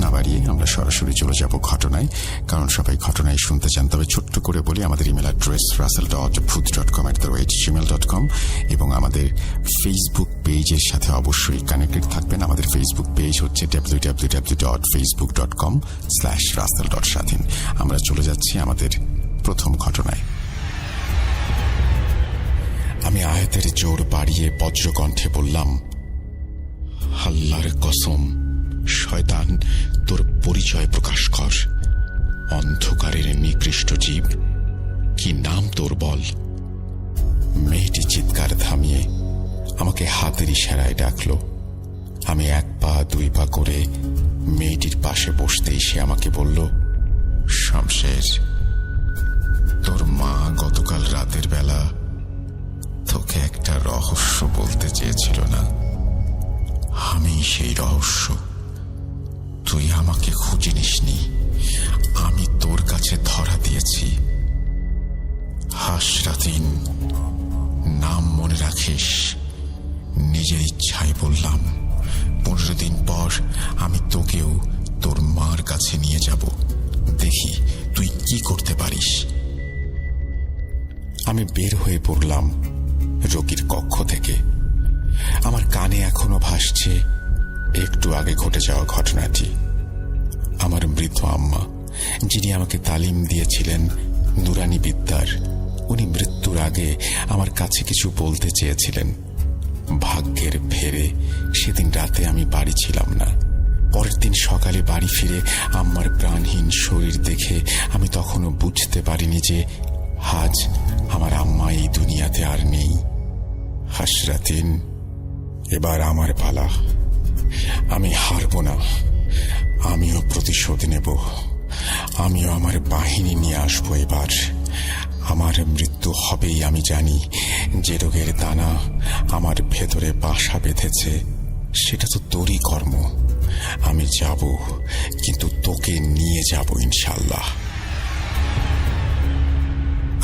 না বাড়িয়ে আমরা সরাসরি চলে যাব ঘটনায়, কারণ সবাই ঘটনায় শুনতে চান। তবে ছোট্ট করে বলি, আমাদের ইমেল অ্যাড্রেস russell.bhuth.com@gmail.com এবং আমাদের ফেসবুক পেজের সাথে অবশ্যই কানেক্টেড থাকবেন। আমাদের ফেসবুক পেজ হচ্ছে www.facebook.com/russell.স্বাধীন। আমরা চলে যাচ্ছি আমাদের প্রথম ঘটনায়। আমি আয়াতের জোর বাড়িয়ে বজ্রকণ্ঠে বললাম, আল্লাহর কসম, শয়তান, তোর পরিচয় প্রকাশ কর। অন্ধকারের নিকৃষ্ট জীব, কি নাম তোর বল? মেয়েটি চিৎকার থামিয়ে আমাকে হাতের ইশারায় ডাকল। আমি 1 পা 2 পা করে মেয়েটির পাশে বসতেই সে আমাকে বলল, শমশের, তোর মা গতকাল রাতের বেলা তোকে একটা রহস্য বলতে চেয়েছিল না? আমি সেই রহস্য। তুই আমাকে খুঁজে নিসনি, আমি তোর কাছে ধরা দিয়েছি। হাসরাতিন, নাম মনে রাখিস। নিজের ইচ্ছায় বললাম, 15 দিন পর আমি তোকেও তোর মার কাছে নিয়ে যাব, দেখি তুই কি করতে পারিস। আমি বের হয়ে পড়লাম রোগীর কক্ষ থেকে। আমার কানে এখনো ভাসছে একটু আগে ঘটে যাওয়া ঘটনাটি। আমার বৃদ্ধ আম্মা, যিনি আমাকে তালিম দিয়েছিলেন নুরানি বিদ্যার, উনি মৃত্যুর আগে আমার কাছে কিছু বলতে চেয়েছিলেন। ভাগ্যের ফেরে সেদিন রাতে আমি বাড়ি ছিলাম না। পরের দিন সকালে বাড়ি ফিরে আম্মার প্রাণহীন শরীর দেখে আমি তখনও বুঝতে পারিনি যে আজ আমার আম্মা এই দুনিয়াতে আর নেই। হাসরাতিন, এবার আমার পালা। আমি হারব না, আমিও প্রতিশোধ নেব। আমিও আমার বাহিনী নিয়ে আসবো এবার। আমার মৃত্যু হবেই, আমি জানি। যে রোগের দানা আমার ভেতরে বাসা বেঁধেছে সেটা তো তোরই কর্ম। আমি যাব, কিন্তু তোকে নিয়ে যাব ইনশাল্লাহ।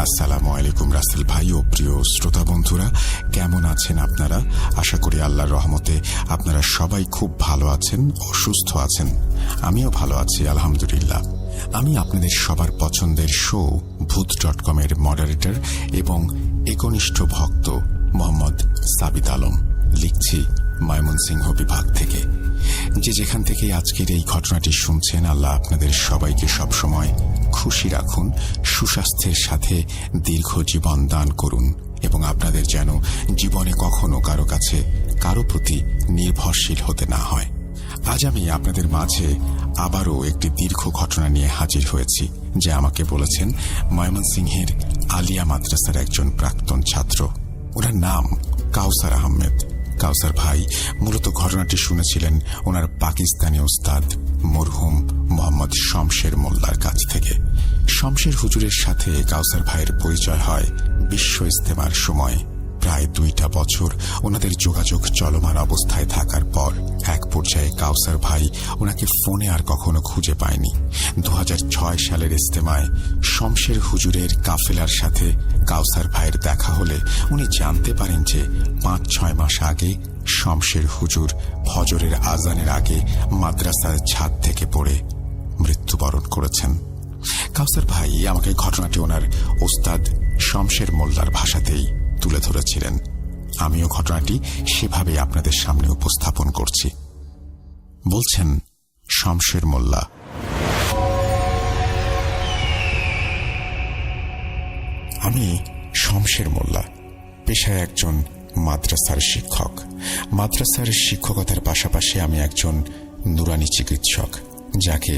আসসালামু আলাইকুম রাসেল ভাই ও প্রিয় শ্রোতা বন্ধুরা, কেমন আছেন আপনারা? আশা করি আল্লাহর রহমতে আপনারা সবাই খুব ভালো আছেন ও সুস্থ আছেন। আমিও ভালো আছি আলহামদুলিল্লাহ। আমি আপনাদের সবার পছন্দের শো ভূত.com এর মডারেটর এবং একনিষ্ঠ ভক্ত মোহাম্মদ সাবিত আলম, লিখছি ময়মনসিংহ বিভাগ থেকে। যে যেখান থেকে আজকের এই ঘটনাটি শুনছেন, আল্লাহ আপনাদের সবাইকে সবসময় খুশি রাখুন, সুস্বাস্থ্যের সাথে দীর্ঘ জীবন দান করুন এবং আপনাদের যেন জীবনে কখনো কারো কাছে কারো প্রতি নির্ভরশীল হতে না হয়। আজ আমি আপনাদের মাঝে আবারও একটি দীর্ঘ ঘটনা নিয়ে হাজির হয়েছি, যা আমাকে বলেছেন ময়মনসিংহের আলিয়া মাদ্রাসার একজন প্রাক্তন ছাত্র। ওনার নাম কাউসার আহমেদ। কাউসার ভাই মূলত ঘটনাটি শুনেছিলেন ওনার পাকিস্তানি ওস্তাদ মরহুম মোহাম্মদ শমশের মোল্লার কাছ থেকে। শমশের হুজুরের সাথে কাউসার ভাইয়ের পরিচয় হয় বিশ্ব ইজতেমার সময়। প্রায় 2টা বছর ওনাদের যোগাযোগ চলমান অবস্থায় থাকার পর এক পর্যায়ে কাউসার ভাই ওনাকে ফোনে আর কখনো খুঁজে পায়নি। 2006 সালের ইজতেমায় শমশের হুজুরের কাফেলার সাথে কাউসার ভাইয়ের দেখা হলে উনি জানতে পারেন যে 5-6 মাস আগে শমশের হুজুর ফজরের আজানের আগে মাদ্রাসার ছাদ থেকে পড়ে মৃত্যুবরণ করেছেন। কাউসার ভাই আমাকে ঘটনাটি ওনার ওস্তাদ শমশের মোল্লার ভাষাতেই তুলে ধরেছিলেন। আমিও ঘটনাটি সেভাবে আপনাদের সামনে উপস্থাপন করছি। বলছেন শমশের মোল্লা, আমি শমশের মোল্লা, পেশায় একজন মাদ্রাসার শিক্ষক। মাদ্রাসার শিক্ষকতার পাশাপাশি আমি একজন নুরানি চিকিৎসক, যাকে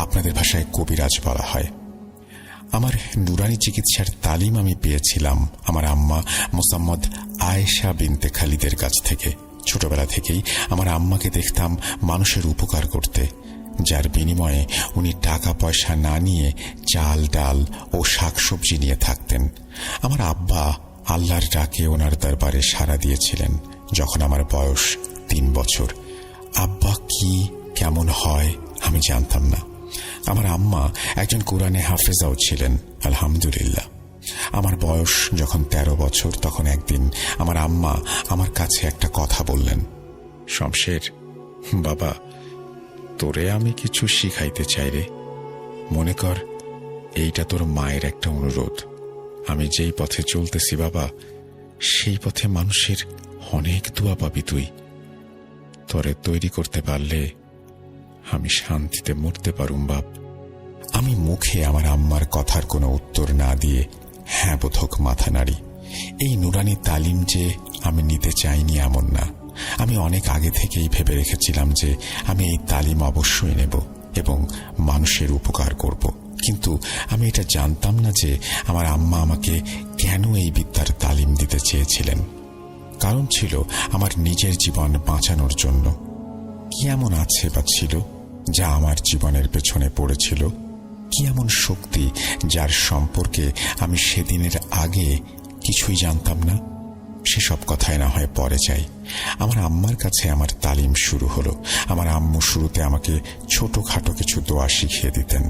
আপনাদের ভাষায় কবিরাজ বলা হয়। আমার নুরানি চিকিৎসার তালিম আমি পেয়েছিলাম আমার আম্মা মোসাম্মদ আয়েশা বিনতে খালিদের কাছ থেকে। ছোটবেলা থেকেই আমার আম্মাকে দেখতাম মানুষের উপকার করতে, যার বিনিময়ে উনি টাকা পয়সা না নিয়ে চাল ডাল ও শাকসবজি নিয়ে থাকতেন। আমার আব্বা আল্লাহর ডাকে ওনার দরবারে সাড়া দিয়েছিলেন যখন আমার বয়স 3 বছর। আব্বা কি কেমন হয় আমি জানতাম না। আমার আম্মা একজন কোরআনে হাফেজাও ছিলেন আলহামদুলিল্লাহ। আমার বয়স যখন 13 বছর, তখন একদিন আমার আম্মা আমার কাছে একটা কথা বললেন, শমশের বাবা, তোরে আমি কিছু শিখাইতে চাই রে। মনে কর এইটা তোর মায়ের একটা অনুরোধ। আমি যেই পথে চলতেছি বাবা, সেই পথে মানুষের অনেক দোয়া পাবি তুই। তোরে তৈরি করতে পারলে আমি শান্তিতে মরতে পারুম বাপ। আমি মুখে আমার আম্মার কথার কোনো উত্তর না দিয়ে হ্যাঁ বোধক মাথা নাড়ি। এই নুরানি তালিম যে আমি নিতে চাইনি এমন না। আমি অনেক আগে থেকেই ভেবে রেখেছিলাম যে আমি এই তালিম অবশ্যই নেব এবং মানুষের উপকার করব। কিন্তু আমি এটা জানতাম না যে আমার আম্মা আমাকে কেন এই বিদ্যার তালিম দিতে চেয়েছিলেন। কারণ ছিল আমার নিজের জীবন বাঁচানোর জন্য। কি এমন আছে বা ছিল যা আমার জীবনের পেছনে পড়েছিল? কি এমন শক্তি যার সম্পর্কে আমি সেদিনের আগে কিছুই জানতাম না? সেসব কথায় না হয় পরে যাই। আমার আম্মার কাছে আমার তালিম শুরু হলো। আমার আম্মু শুরুতে আমাকে ছোটখাটো কিছু দোয়া শিখিয়ে দিতেন,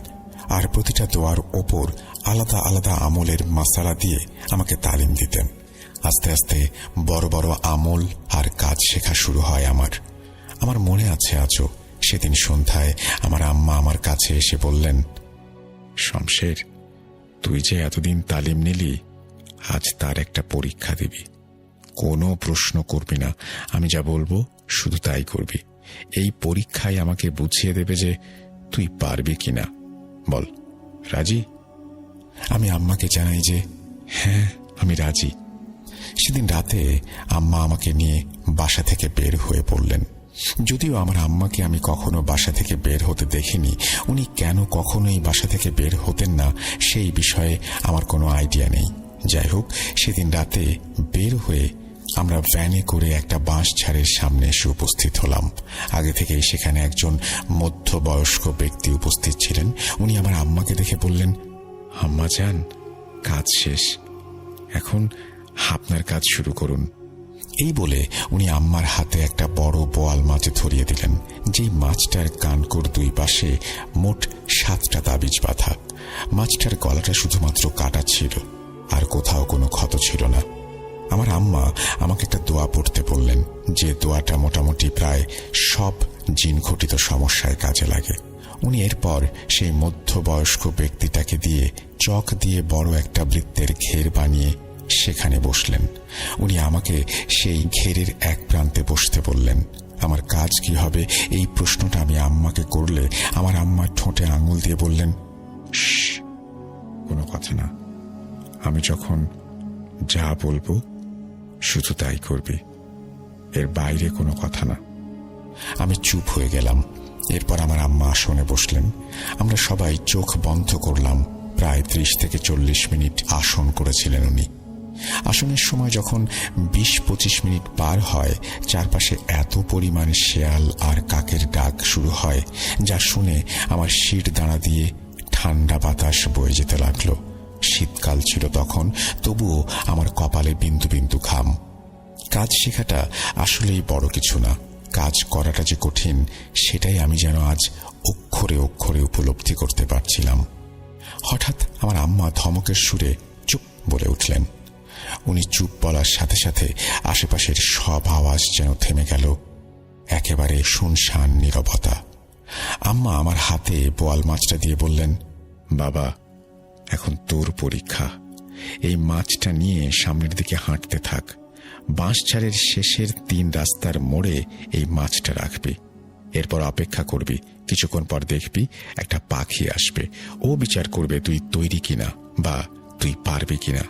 আর প্রতিটা দোয়ার ওপর আলাদা আলাদা আমলের মাসালা দিয়ে আমাকে তালিম দিতেন। আস্তে আস্তে বড় বড় আমল আর কাজ শেখা শুরু হয় আমার মনে আছে আজও, সেদিন সন্ধ্যায় আমার আম্মা আমার কাছে এসে বললেন, শমশের, তুই যে এতদিন তালিম নিলি, আজ তার একটা পরীক্ষা দিবি। কোনো প্রশ্ন করবি না, আমি যা বলবো শুধু তাই করবি। এই পরীক্ষায় আমাকে বুঝিয়ে দেবে যে তুই পারবি কিনা। বল, রাজি? আমি আম্মাকে জানাই যে হ্যাঁ, আমি রাজি। সেদিন রাতে আম্মা আমাকে নিয়ে বাসা থেকে বের হয়ে পড়লেন। যদিও আমার আম্মাকে আমি কখনো বাসা থেকে বের হতে দেখিনি, উনি কেন কখনোই বাসা থেকে বের হতেন না সেই বিষয়ে আমার কোনো আইডিয়া নেই। যাই হোক, সেদিন রাতে বের হয়ে আমরা ভ্যানে করে একটা বাঁশঝাড়ের সামনে এসে উপস্থিত হলাম। আগে থেকেই সেখানে একজন মধ্যবয়স্ক ব্যক্তি উপস্থিত ছিলেন। উনি আমার আম্মাকে দেখে বললেন, আম্মা যান, কাজ শেষ, এখন আপনার কাজ শুরু করুন। এই বলে উনি আম্মার হাতে একটা বড় বোয়াল মাছ ধরিয়ে দিলেন, যেই মাছটার কানকোর দুই পাশে মোট 7টা তাবিজ বাঁধা। মাছটার গলাটা শুধুমাত্র কাটা ছিল, আর কোথাও কোনো ক্ষত ছিল না। আমার আম্মা আমাকে একটা দোয়া পড়তে বললেন, যে দোয়াটা মোটামুটি প্রায় সব জিন ঘটিত সমস্যায় কাজে লাগে। উনি এরপর সেই মধ্যবয়স্ক ব্যক্তিটাকে দিয়ে চক দিয়ে বড় একটা বৃত্তের ঘের বানিয়ে সেখানে বসলেন। উনি আমাকে সেই ঘেরের এক প্রান্তে বসতে বললেন। আমার কাজ কি হবে এই প্রশ্নটা আমি আম্মাকে করলে আমার আম্মা ঠোঁটে আঙুল দিয়ে বললেন, কোনো কথা না, আমি যখন যা বলবো শুধু তাই করবি, এর বাইরে কোনো কথা না। আমি চুপ হয়ে গেলাম। এরপর আমার আম্মা আসনে বসলেন। আমরা সবাই চোখ বন্ধ করলাম। প্রায় 30 থেকে 40 মিনিট আসন করেছিলেন উনি। আসনের সময় যখন 20-25 মিনিট পার হয়, চারপাশে এত পরিমাণ শেয়াল আর কাকের ডাক শুরু হয় যা শুনে আমার শির দাঁড়া দিয়ে ঠান্ডা বাতাস বয়ে যেতে লাগলো। শীতকাল ছিল তখন, তবুও আমার কপালে বিন্দু বিন্দু ঘাম। কাজ শেখাটা আসলেই বড় কিছু না, কাজ করাটা যে কঠিন সেটাই আমি যেন আজ অক্ষরে অক্ষরে উপলব্ধি করতে পারছিলাম। হঠাৎ আমার আম্মা ধমকের সুরে চুপ বলে উঠলেন। উনি চুপ বলার সাথে সাথে আশেপাশের সব আওয়াজ যেন থেমে গেল। একেবারে শুনশান নীরবতা। আম্মা আমার হাতে বোয়াল মাছটা দিয়ে বললেন, বাবা, এখন তোর পরীক্ষা। এই মাছটা নিয়ে সামনের দিকে হাঁটতে থাক। বাঁশঝাড়ের শেষের 3 রাস্তার মোড়ে এই মাছটা রাখবি। এরপর অপেক্ষা করবি, কিছুক্ষণ পর দেখবি একটা পাখি আসবে। ও বিচার করবে তুই তৈরি কিনা বা তুই পারবি কিনা।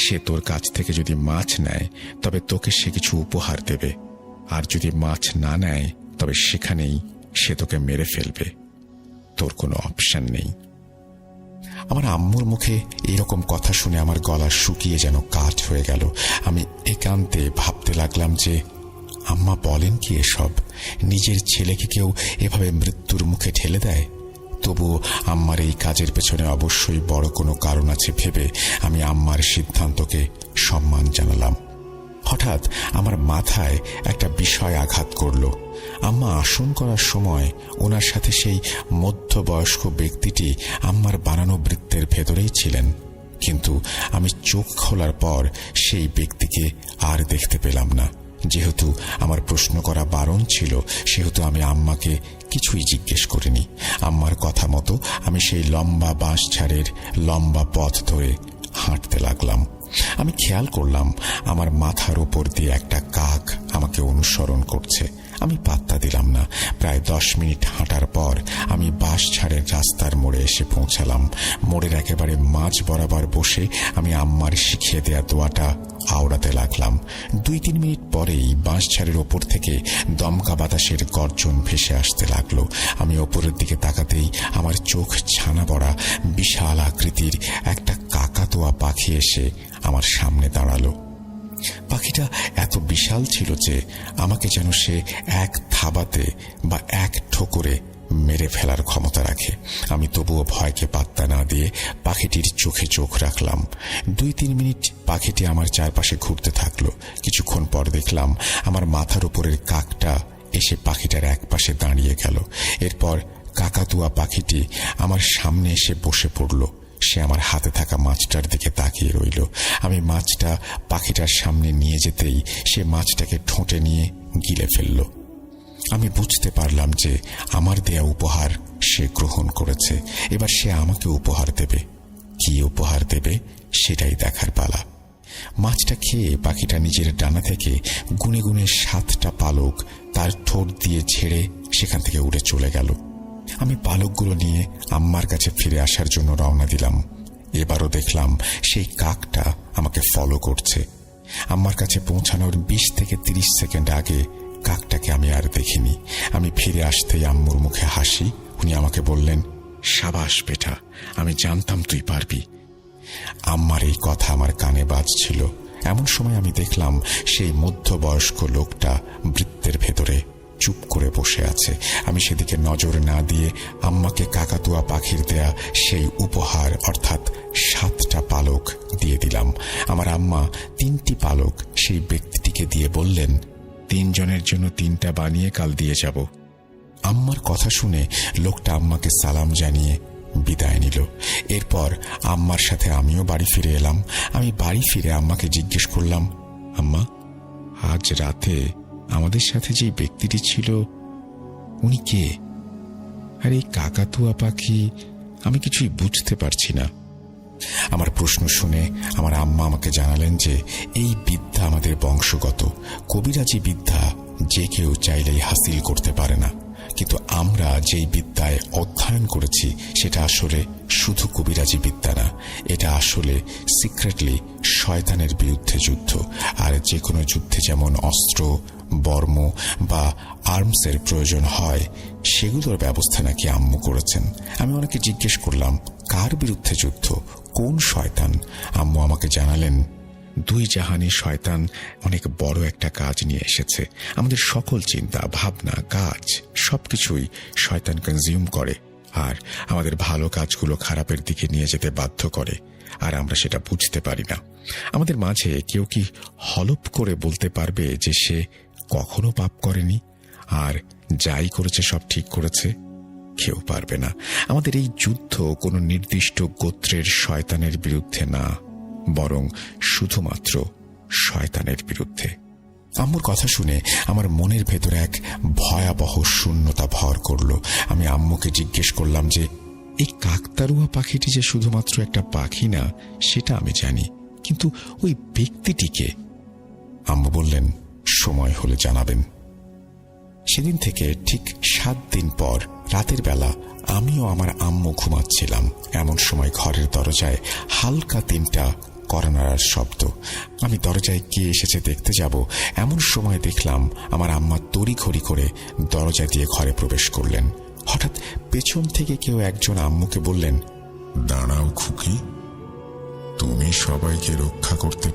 সে তোর কাছ থেকে যদি মাছ নেয় তবে তোকে সে কিছু উপহার দেবে, আর যদি মাছ না নেয় তবে সেখানেই সে তোকে মেরে ফেলবে। তোর কোনো অপশন নেই। আমার আম্মুর মুখে এরকম কথা শুনে আমার গলা শুকিয়ে যেন কাঠ হয়ে গেল। আমি একান্তে ভাবতে লাগলাম যে আম্মা বলেন কি এসব? নিজের ছেলেকে কেউ এভাবে মৃত্যুর মুখে ঠেলে দেয়? তবুও আম্মার এই কাজের পেছনে অবশ্যই বড় কোনো কারণ আছে ভেবে আমি আম্মার সিদ্ধান্তকে সম্মান জানালাম। হঠাৎ আমার মাথায় একটা বিষয় আঘাত করল। আম্মা আসন করার সময় ওনার সাথে সেই মধ্যবয়স্ক ব্যক্তিটি আম্মার বানানো বৃত্তের ভেতরেই ছিলেন, কিন্তু আমি চোখ খোলার পর সেই ব্যক্তিকে আর দেখতে পেলাম না। যেহেতু আমার প্রশ্ন করা বারণ ছিল, সেহেতু আমি আম্মাকে কিছুই জিজ্ঞেস করিনি। আম্মার কথা মতো আমি সেই লম্বা বাঁশঝাড়ের লম্বা পথ ধরে হাঁটতে লাগলাম। আমি খেয়াল করলাম আমার মাথার উপর দিয়ে একটা কাক আমাকে অনুসরণ করছে। আমি পাত্তা দিলাম না। প্রায় 10 মিনিট হাঁটার পর আমি বাঁশঝাড়ের রাস্তার মোড়ে এসে পৌঁছালাম। মোড়ের একেবারে মাঝ বরাবর বসে আমি আম্মার শিখিয়ে দেয়া দোয়াটা আওড়াতে লাগলাম। 2-3 মিনিট পরেই বাঁশঝাড়ের ওপর থেকে দমকা বাতাসের গর্জন ভেসে আসতে লাগলো। আমি ওপরের দিকে তাকাতেই আমার চোখ ছানা পড়া বিশাল আকৃতির একটা কাকাতুয়া পাখি এসে আমার সামনে দাঁড়ালো। পাখিটা এত বিশাল ছিল যে আমাকে যেন সে এক থাবাতে বা এক ঠোকরে মেরে ফেলার ক্ষমতা রাখে। আমি তবুও ভয়কে পাত্তা না দিয়ে পাখিটির চোখে চোখ রাখলাম। 2-3 মিনিট পাখিটি আমার চারপাশে ঘুরতে থাকলো। কিছুক্ষণ পর দেখলাম আমার মাথার উপরের কাকটা এসে পাখিটার এক পাশে দাঁড়িয়ে গেল। এরপর কাকাতুয়া পাখিটি আমার সামনে এসে বসে পড়ল। সে আমার হাতে থাকা মাছটার দিকে তাকিয়ে রইল। আমি মাছটা পাখিটার সামনে নিয়ে যেতেই সে মাছটাকে ঠোঁটে নিয়ে গিলে ফেলল। আমি বুঝতে পারলাম যে আমার দেয়া উপহার সে গ্রহণ করেছে। এবার সে আমাকে উপহার দেবে। কি উপহার দেবে সেটাই দেখার পালা। মাছটা খেয়ে পাখিটা নিজের ডানা থেকে গুনে গুনে 7টা পালক তার ঠোঁট দিয়ে ছেড়ে সেখান থেকে উড়ে চলে গেল। আমি পালকগুলো নিয়ে আম্মার কাছে ফিরে আসার জন্য রওনা দিলাম। এবারও দেখলাম সেই কাকটা আমাকে ফলো করছে। আম্মার কাছে পৌঁছানোর 20 থেকে 30 সেকেন্ড আগে কাকটাকে আমি আর দেখিনি। আমি ফিরে আসতেই আম্মুর মুখে হাসি। উনি আমাকে বললেন, সাবাস বেটা, আমি জানতাম তুই পারবি। আম্মার এই কথা আমার কানে বাজছিল। এমন সময় আমি দেখলাম সেই মধ্যবয়স্ক লোকটা বৃত্তের ভেতরে চুপ করে বসে আছে। আমি সেদিকে নজর না দিয়ে আম্মাকে কাকাতুয়া পাখির দেয়া সেই উপহার অর্থাৎ 7টা পালক দিয়ে দিলাম। আমার আম্মা 3টি পালক সেই ব্যক্তিটিকে দিয়ে বললেন, 3 জনের জন্য 3টা বানিয়ে কাল দিয়ে যাব। আম্মার কথা শুনে লোকটা আম্মাকে সালাম জানিয়ে বিদায় নিল। এরপর আম্মার সাথে আমিও বাড়ি ফিরে এলাম। আমি বাড়ি ফিরে আম্মাকে জিজ্ঞেস করলাম, আম্মা, আজ রাতে আমাদের সাথে যে ব্যক্তিটি ছিল উনি কে? আর এই কাকাতুয়া পাখি, আমি কিছুই বুঝতে পারছি না। আমার প্রশ্ন শুনে আমার আম্মা আমাকে জানালেন যে এই বিদ্যা আমাদের বংশগত। কবিরাজি বিদ্যা যে কেউ চাইলেই হাসিল করতে পারে না, কিন্তু আমরা যেই বিদ্যায় অধ্যয়ন করেছি সেটা আসলে শুধু কবিরাজি বিদ্যা না, এটা আসলে সিক্রেটলি শয়তানের বিরুদ্ধে যুদ্ধ। আর যে কোনো যুদ্ধে যেমন অস্ত্র, বর্ম বা আর্মসের প্রয়োজন হয়, সেগুলোর ব্যবস্থা নাকি আম্মু করেছেন। আমি অনেকে জিজ্ঞেস করলাম, কার বিরুদ্ধে যুদ্ধ, কোন শয়তান? আম্মু আমাকে জানালেন, 2 জাহানি শয়তান অনেক বড় একটা কাজ নিয়ে এসেছে। আমাদের সকল চিন্তা, ভাবনা, কাজ সবকিছুই শয়তান কনজিউম করে আর আমাদের ভালো কাজগুলো খারাপের দিকে নিয়ে যেতে বাধ্য করে, আর আমরা সেটা বুঝতে পারি না। আমাদের মাঝে কেউ কি হলপ করে বলতে পারবে যে সে কখনো পাপ করেনি আর যাই করেছে সব ঠিক করেছে? কেউ পারবে না। আমাদের এই যুদ্ধ কোনো নির্দিষ্ট গোত্রের শয়তানের বিরুদ্ধে না, বরং শুধুমাত্র শয়তানের বিরুদ্ধে। আম্মুর কথা শুনে আমার মনের ভেতরে এক ভয়াবহ শূন্যতা ভর করল। আমি আম্মুকে জিজ্ঞেস করলাম যে এই কাকতারুয়া পাখিটি যে শুধুমাত্র একটা পাখি না সেটা আমি জানি, কিন্তু ওই ব্যক্তিটিকে? আম্মু বললেন, সময় হলে জানাবেন। সেদিন থেকে ঠিক 7 দিন পর রাতের বেলা আমিও আমার আম্মু ঘুমাচ্ছিলাম। এমন সময় ঘরের দরজায় হালকা 3টা কড়া শব্দ। আমি দরজায় কে এসেছে দেখতে যাব, এমন সময় দেখলাম আমার আম্মা তড়িঘড়ি করে দরজা দিয়ে ঘরে প্রবেশ করলেন। হঠাৎ পেছন থেকে কেউ একজন আম্মুকে বললেন, দাঁড়াও খুকি, তুমি সবাইকে রক্ষা করতে